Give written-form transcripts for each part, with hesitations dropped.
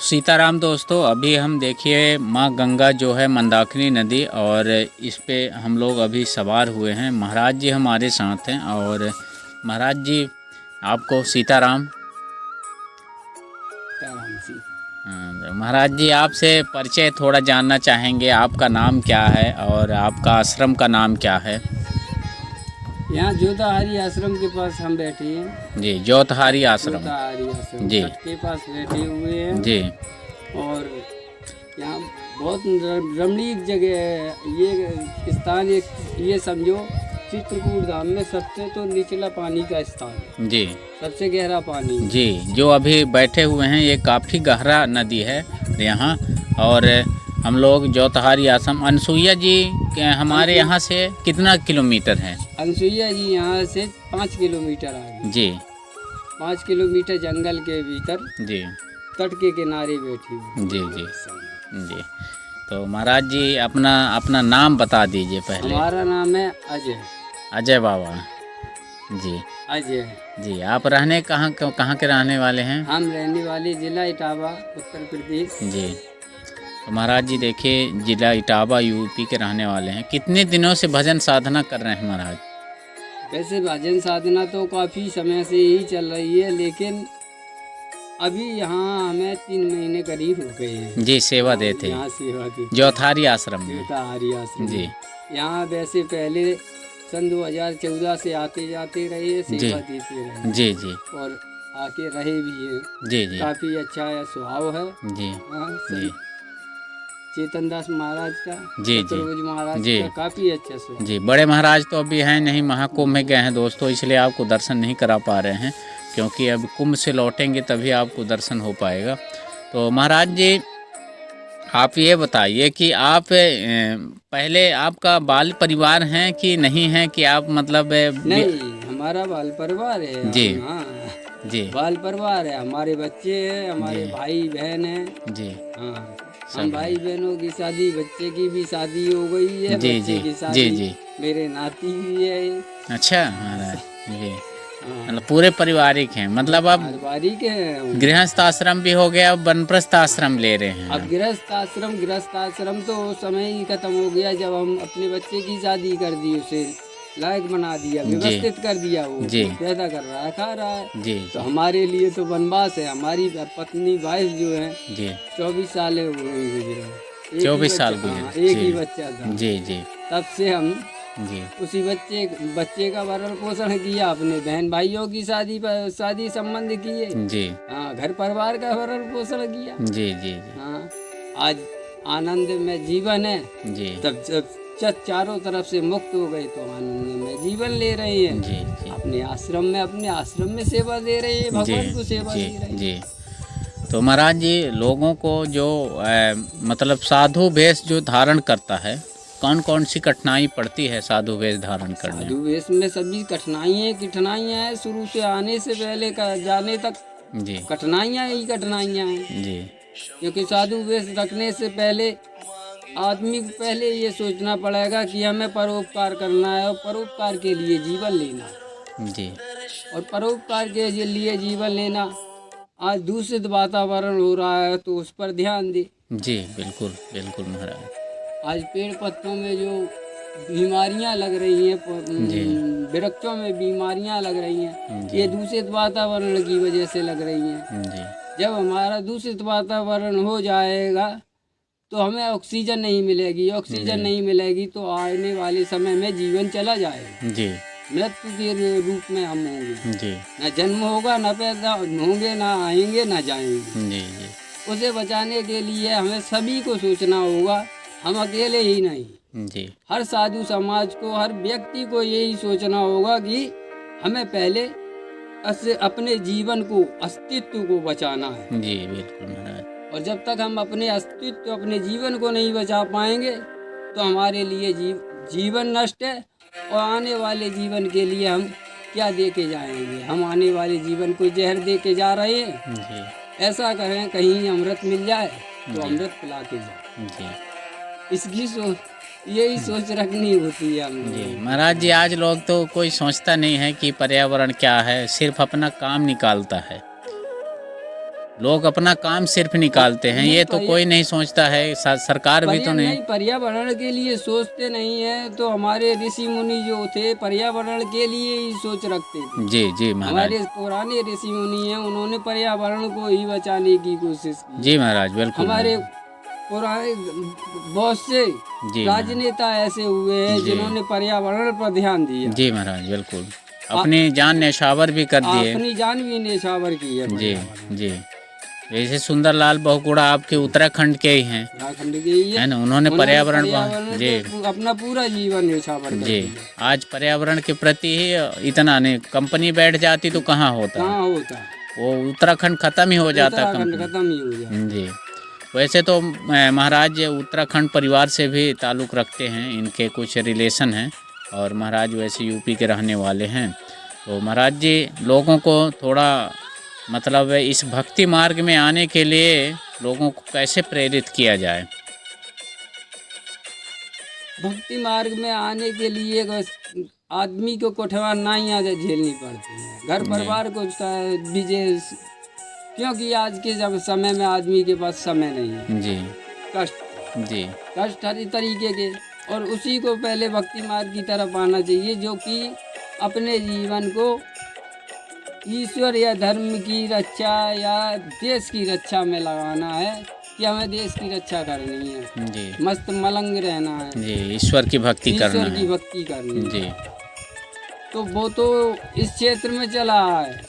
सीताराम दोस्तों, अभी हम देखिए माँ गंगा जो है मंदाकिनी नदी, और इस पे हम लोग अभी सवार हुए हैं। महाराज जी हमारे साथ हैं। और महाराज जी आपको सीताराम। जी। महाराज जी आपसे परिचय थोड़ा जानना चाहेंगे। आपका नाम क्या है और आपका आश्रम का नाम क्या है? यहाँ जोताहारी आश्रम के पास हम बैठे हैं। जी, जोतहारी आश्रम। जोताहारी आश्रम जी तट के पास बैठे हुए हैं। जी और यहाँ बहुत रमणीक जगह है। ये स्थान ये समझो चित्रकूट धाम में सबसे तो निचला पानी का स्थान है। जी, सबसे गहरा पानी जी। जो अभी बैठे हुए हैं ये काफ़ी गहरा नदी है यहाँ। और हम लोग जोतहारी आश्रम, अनसुईया जी हमारे यहाँ से कितना किलोमीटर है? अनसुईया जी यहाँ से 5 किलोमीटर आगे। जी, 5 किलोमीटर जंगल के भीतर जी, तट के किनारे बैठी हुई। जी, जी, जी। तो महाराज जी अपना नाम बता दीजिए पहले। हमारा नाम है अजय। अजय बाबा। जी, अजय। जी। आप कहाँ के रहने वाले हैं? हम रहने वाले जिला इटावा, उत्तर प्रदेश। जी। तो महाराज जी देखिए, जिला इटावा यूपी के रहने वाले हैं। कितने दिनों से भजन साधना कर रहे हैं महाराज? वैसे भजन साधना तो काफ़ी समय से ही चल रही है, लेकिन अभी यहाँ हमें 3 महीने करीब हो गए हैं। जी, सेवा देते यहाँ सेवा देते जोतहारी आश्रम में। जोताहारी आश्रम जी, यहाँ वैसे पहले सन 2014 से आते जाते रहे, सेवा देते रहे। जी, जी, और आके रहे भी हैं। जी, जी, काफ़ी अच्छा है, स्वभाव है। जी, हाँ, जी, चेतन दास महाराज का, जी, चतुर्भुज महाराज जी, का काफ़ी अच्छा स्वभाव। जी। बड़े महाराज तो अभी हैं नहीं, महाकुंभ में गए हैं दोस्तों, इसलिए आपको दर्शन नहीं करा पा रहे हैं, क्योंकि अब कुंभ से लौटेंगे तभी आपको दर्शन हो पाएगा। तो महाराज जी आप ये बताइए कि आप पहले आपका बाल परिवार है कि नहीं है, कि आप मतलब नहीं, हमारा बाल परिवार है। जी, हाँ, जी, बाल परिवार है। हमारे बच्चे हैं, हमारे भाई बहन हैं। जी, हाँ, हम भाई बहनों की शादी, बच्चे की भी शादी हो गई है। जी, बच्चे जी, की शादी, जी, जी। मेरे नाती भी है। अच्छा महाराज जी, हाँ, मतलब पूरे पारिवारिक हैं। मतलब अब पारिवारिक है। गृहस्थ आश्रम भी हो गया, अब वानप्रस्थ आश्रम ले रहे हैं। अब गृहस्थ आश्रम तो उस समय ही खत्म हो गया जब हम अपने बच्चे की शादी कर दी, उसे लायक बना दिया, व्यवस्थित कर दिया। वो जी, पैदा कर रहा है, खा रहा है। जी, तो हमारे लिए तो वनवास है। हमारी पत्नी वाइफ जो है, जी, 24 साल हो गए गुजरे। 24 साल गुजरे। एक ही बच्चा था। जी, जी, तब से हम जी, उसी बच्चे का भरण पोषण किया, अपने बहन भाइयों की शादी संबंध किए। जी, हाँ, घर परिवार का भरण पोषण किया। जी, जी, हाँ, आज आनंद में जीवन है। जी, तब जब चारों तरफ से मुक्त हो गए तो आनंद में जीवन ले रहे हैं। जी, जी, अपने आश्रम में सेवा दे रहे हैं, भगवान को सेवा जी, दे रहे हैं। जी। तो महाराज जी लोगों को जो मतलब साधु वेश जो धारण करता है, कौन कौन सी कठिनाई पड़ती है साधु वेश धारण करने? साधु वेश में सभी कठिनाइयाँ हैं। शुरू से आने से पहले जाने तक जी, कठिनाइयाँ ही कठिनाइयाँ हैं। जी, क्योंकि साधु वेश रखने से पहले आदमी को पहले ये सोचना पड़ेगा कि हमें परोपकार करना है और परोपकार के लिए जीवन लेना है। जी, और परोपकार के लिए जीवन लेना, आज दूषित वातावरण हो रहा है तो उस पर ध्यान दे। जी, बिल्कुल बिल्कुल महाराज। आज पेड़ पत्तों में जो बीमारियां लग रही हैं, वृक्षों में बीमारियां लग रही हैं, ये दूषित वातावरण की वजह से लग रही हैं। जी, जब हमारा दूषित वातावरण हो जाएगा तो हमें ऑक्सीजन नहीं मिलेगी। ऑक्सीजन नहीं मिलेगी तो आने वाले समय में जीवन चला जाएगा। जी, मृत्यु के रूप में हम होंगे। जी, न जन्म होगा, न पैदा होंगे, न आएंगे, न जाएंगे। जी, जी, उसे बचाने के लिए हमें सभी को सोचना होगा, हम अकेले ही नहीं। जी, हर साधु समाज को, हर व्यक्ति को यही सोचना होगा कि हमें पहले अपने जीवन को, अस्तित्व को बचाना है। जी, बिल्कुल महाराज। और जब तक हम अपने अस्तित्व, अपने जीवन को नहीं बचा पाएंगे तो हमारे लिए जीवन नष्ट है। और आने वाले जीवन के लिए हम क्या दे के जाएंगे? हम आने वाले जीवन को जहर दे के जा रहे हैं। जी, ऐसा करें कहीं अमृत मिल जाए तो अमृत पिला के जाए। जी, इसकी यही सोच रखनी होती है हम जी। महाराज जी आज लोग तो कोई सोचता नहीं है कि पर्यावरण क्या है, सिर्फ अपना काम निकालता है। लोग अपना काम सिर्फ निकालते हैं, ये तो कोई नहीं सोचता है, सरकार भी तो नहीं। पर्यावरण के लिए सोचते नहीं है। तो हमारे ऋषि मुनि जो थे पर्यावरण के लिए ही सोच रखते थे। जी जी महाराज। हमारे पुराने ऋषि मुनि हैं, उन्होंने पर्यावरण को ही बचाने की कोशिश की। जी महाराज बिल्कुल। हमारे पुराने बहुत से राजनेता ऐसे हुए हैं जिन्होंने पर्यावरण पर ध्यान दिया। जी महाराज बिल्कुल, अपनी जान न्यौछावर भी कर दिए। अपनी जान भी न्यौछावर की है। जी जी। वैसे सुंदरलाल बहुगुणा आपके उत्तराखंड के ही हैं, उत्तराखंड के ही है ना। उन्होंने पर्यावरण जी अपना पूरा जीवन न्यौछावर कर जी। दिया। आज पर्यावरण के प्रति ही इतना नहीं, कंपनी बैठ जाती तो कहाँ होता, कहाँ होता, वो उत्तराखंड खत्म ही हो जाता। उत्तराखंड खत्म ही हो जाता। जी। वैसे तो महाराज उत्तराखंड परिवार से भी ताल्लुक़ रखते हैं, इनके कुछ रिलेशन हैं, और महाराज वैसे यूपी के रहने वाले हैं। तो महाराज जी लोगों को थोड़ा मतलब इस भक्ति मार्ग में आने के लिए लोगों को कैसे प्रेरित किया जाए? भक्ति मार्ग में आने के लिए आदमी को कठिनाइयाँ झेलनी पड़ती हैं, घर परिवार को विजय, क्योंकि आज के जब समय में आदमी के पास समय नहीं है। जी कष्ट जी कष्ट हर तरीके के, और उसी को पहले भक्ति मार्ग की तरफ आना चाहिए, जो कि अपने जीवन को ईश्वर या धर्म की रक्षा या देश की रक्षा में लगाना है, कि हमें देश की रक्षा करनी है जी। मस्त मलंग रहना है जी, ईश्वर की भक्ति करना ईश्वर की है भक्ति करनी है। जी। तो वो तो इस क्षेत्र में चला है,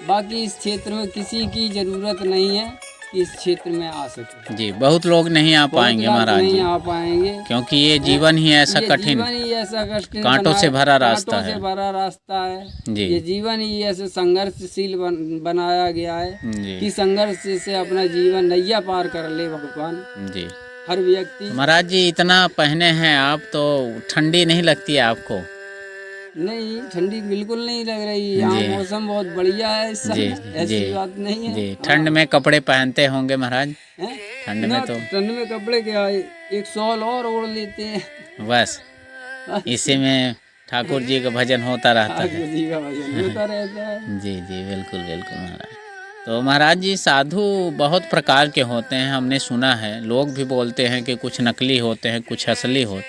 बाकी इस क्षेत्र में किसी की जरूरत नहीं है कि इस क्षेत्र में आ सके। जी, बहुत लोग नहीं आ पाएंगे महाराज जी, नहीं आ पाएंगे, क्योंकि ये जीवन ही ऐसा कठिन, जीवन ही ऐसा कठिन, कांटों से भरा रास्ता है। कांटों से भरा रास्ता है जी। ये जीवन ही ऐसे संघर्षशील बनाया गया है जी कि संघर्ष से अपना जीवन नैया पार कर ले भगवान। जी। हर व्यक्ति। महाराज जी इतना पहने हैं आप, तो ठंडी नहीं लगती है आपको? नहीं, ठंडी बिल्कुल नहीं लग रही, यहाँ मौसम बहुत बढ़िया है इस समय, ऐसी बात नहीं है। जी, ठंड में कपड़े पहनते होंगे महाराज? ठंड में तो ठंड में कपड़े क्या, एक शॉल और ओढ़ लेते हैं बस, इसी में ठाकुर जी का भजन होता रहता है। ठाकुर जी का भजन होता रहता है। जी जी बिल्कुल बिल्कुल महाराज। तो महाराज जी साधु बहुत प्रकार के होते हैं, हमने सुना है, लोग भी बोलते हैं कि कुछ नकली होते हैं, कुछ असली होते,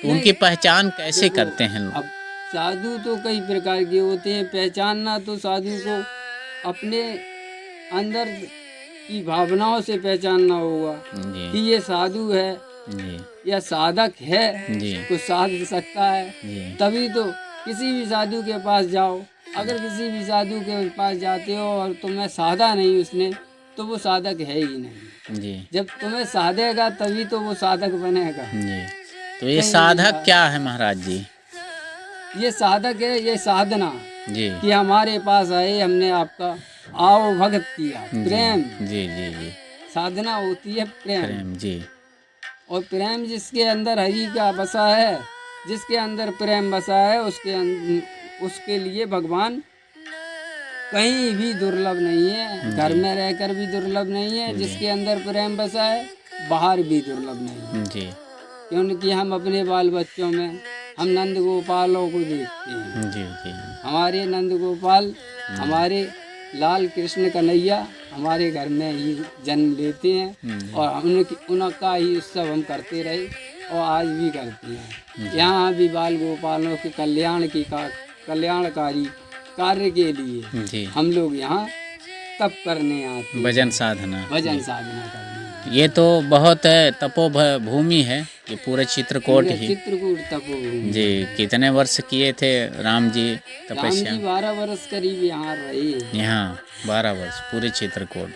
तो उनकी पहचान कैसे करते हैं लोग? साधु तो कई प्रकार के होते हैं, पहचानना तो साधु को अपने अंदर की भावनाओं से पहचानना होगा कि ये साधु है या साधक है, कुछ साध सकता है, तभी तो किसी भी साधु के पास जाओ। अगर किसी भी साधु के पास जाते हो और तुम्हें साधा नहीं उसने, तो वो साधक है ही नहीं। जब तुम्हें साधेगा तभी तो वो साधक बनेगा। तो ये साधक क्या है महाराज जी? ये साधक है, ये साधना जी, कि हमारे पास आए, हमने आपका आओ भगत किया, प्रेम। जी जी जी। साधना होती है प्रेम जी। और प्रेम जिसके अंदर हरि का बसा है, जिसके अंदर प्रेम बसा है, उसके लिए भगवान कहीं भी दुर्लभ नहीं है, घर में रहकर भी दुर्लभ नहीं है, जिसके अंदर प्रेम बसा है बाहर भी दुर्लभ नहीं है। क्योंकि हम अपने बाल बच्चों में हम नंद गोपालों को देखते हैं। जी जी। हमारे नंद गोपाल, हमारे लाल कृष्ण कन्हैया हमारे घर में ही जन्म लेते हैं और उनका ही उत्सव हम करते रहे और आज भी करते हैं। यहाँ भी बाल गोपालों के कल्याणकारी कार्य के लिए हम लोग यहाँ तप करने आते हैं, भजन साधना करने। ये तो बहुत तपोभूमि है, ये पूरे चित्रकूट ही। चित्रकूट तपोभूमि जी। कितने वर्ष किए थे राम जी तपस्या? 12 वर्ष करीब यहाँ रहे। यहाँ 12 वर्ष पूरे चित्रकूट।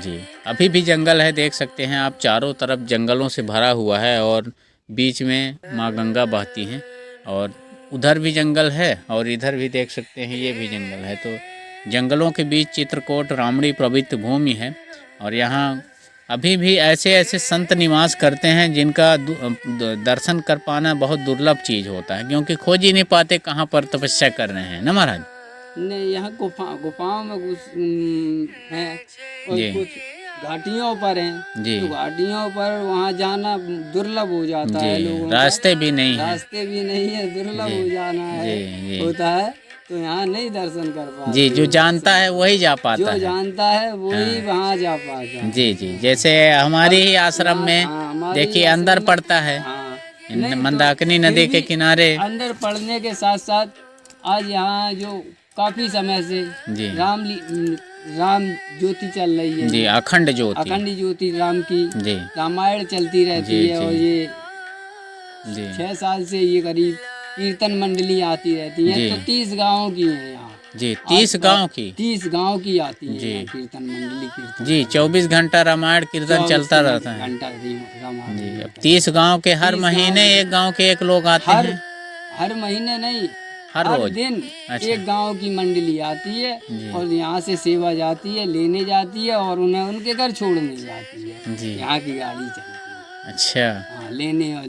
जी। अभी भी जंगल है, देख सकते हैं आप, चारों तरफ जंगलों से भरा हुआ है और बीच में माँ गंगा बहती हैं, और उधर भी जंगल है और इधर भी देख सकते हैं ये भी जंगल है। तो जंगलों के बीच चित्रकूट रामड़ी पवित्र भूमि है, और यहाँ अभी भी ऐसे ऐसे संत निवास करते हैं जिनका दर्शन कर पाना बहुत दुर्लभ चीज़ होता है, क्योंकि खोज ही नहीं पाते कहाँ पर तपस्या कर रहे हैं ना महाराज। नहीं, यहाँ गुफाओं में कुछ हैं और कुछ घाटियों पर हैं। जी। तो घाटियों पर वहाँ जाना दुर्लभ हो जाता है लोगों का। रास्ते भी नहीं है, दुर्लभ हो जाना है होता है। तो यहाँ नहीं दर्शन कर पाते। जी, जो जानता है वही जा पाता जो है। जानता है वही वहाँ जा पाता है। जी जी, जैसे हमारी ही आश्रम में हाँ, हमारे देखिए आश्रम अंदर में- पड़ता है, हाँ, इन नहीं तो मंदाकिनी फिर नदी के भी किनारे। अंदर पढ़ने के साथ साथ आज यहाँ जो काफी समय से जी राम ज्योति चल रही है। जी, अखंड ज्योति। अखंड ज्योति राम की जी रामायण चलती रहती जी, है। और जी। ये जी 6 साल से ये करीब कीर्तन मंडली आती रहती है। जी। तो 30 गाँव की है यहाँ। जी, 30 गांव की। 30 गाँव की आती है जी। यहाँ कीर्तन मंडली कीर्तन। जी, 24 घंटा रामायण कीर्तन 24 चलता रहता है। घंटा रामायण। जी, अब 30 गांव के हर 30 महीने गाँव- एक गांव के एक लोग आते हर हैं। हर महीने नहीं, हर रोज। दिन अच्छा। एक गांव की मंडली आती है जी। और यहाँ से सेवा जाती है, लेने जाती है और उन्हें उनके घर छोड़ने जाती है। जी, यहाँ की गाड़ी चलती है। अच्छा। हाँ, लेने और